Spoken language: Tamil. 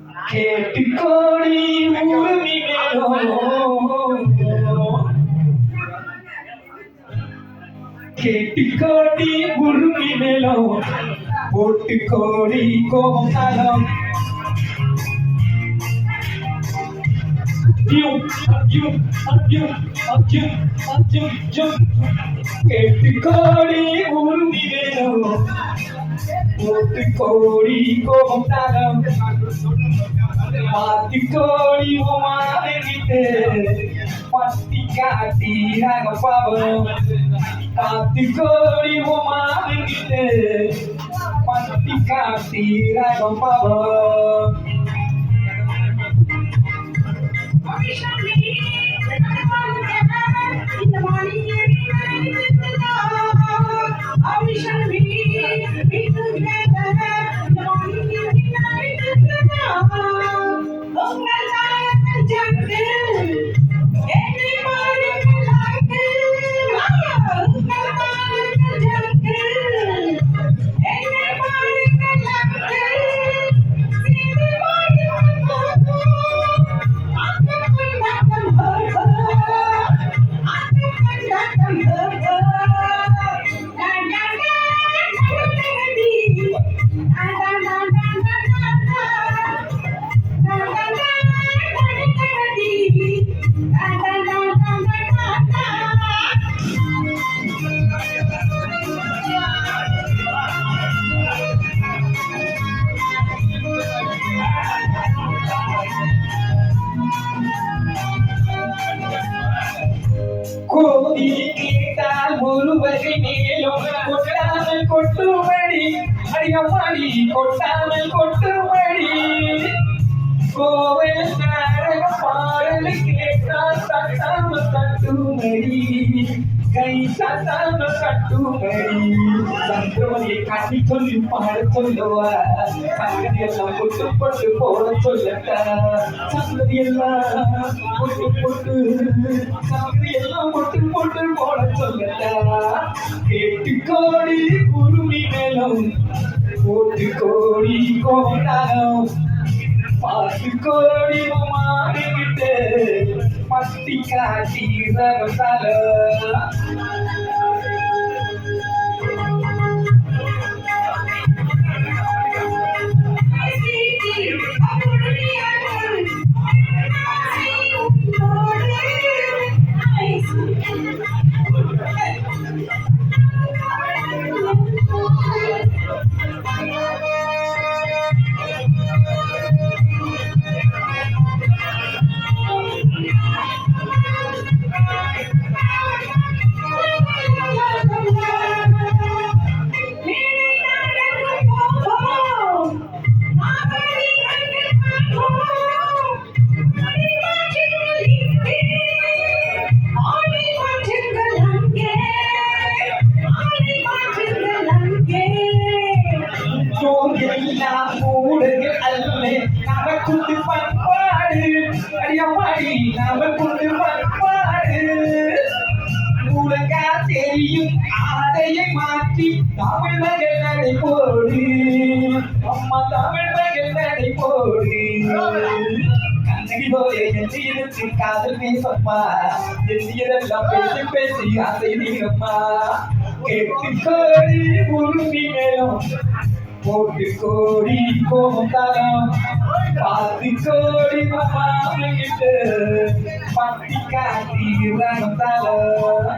கேட்டுக்கோடி உரிமைகளோ கேட்டுக்கோடி உரிமைகளோ போட்டுக்கோடி கோபம் தரம் கேட்டுக்கோடி உரிமைகளோ போட்டுக்கோடி கோபம் தரம் மாத்திக்கோடி உமாவிட்டு பத்தி காட்டி நாங்க பாவம் மாத்திக்கோடி உமாவிட்டு பத்தி காட்டி நாங்க பாவம் கோதி கேட்டால் ஒரு வகை மேலும் கொட்டாமல் கொட்டுமடி அடியம்மாடி கொட்டாமல் கொட்டுமடி கோவில் நாடக பாடல் கேட்டால் தட்டாமல் தட்டுமடி கை தட்டாமல் கட்டுமடி சந்திரமணியை காட்டி சொல்லி பாட சொல்லுவா சங்கதி எல்லாம் பொட்டு பொட்டு போட சொல்லட்ட சங்கதி எல்லாம் பொட்டு பொட்டு சங்கதி எல்லாம் பொட்டு பொட்டு போட சொல்லட்ட கேட்டுக்கோடி உரிமை மேலும் போட்டுக்கோடி கோட்டாலும் பாட்டுக்கோடி மாறிவிட்டு பட்டி காட்டி ரகத்தால எல்லாம் கூடுகள் அல்ல நமக்குண்டு பண்பாடு அடியம்மாடி நமக்குண்டு பண்பாடு உலகா தெரியும் ஆடையை மாற்றி தமிழ் மகள் நடை போடு அம்மா தமிழ் மகள் நடை போடு கண்ணகி போலே எந்திருக்கு காதல் பேசம்மா எந்தியதெல்லாம் பேசி பேசி ஆசை நீங்கம்மா கேட்டுக்கோடி உரிமை மேலும் போட்டுக்கோடி கோபம் தரம் பாத்துக்கோடி மாமிகிட்டு பட்டி காட்டி ரகம் தரம்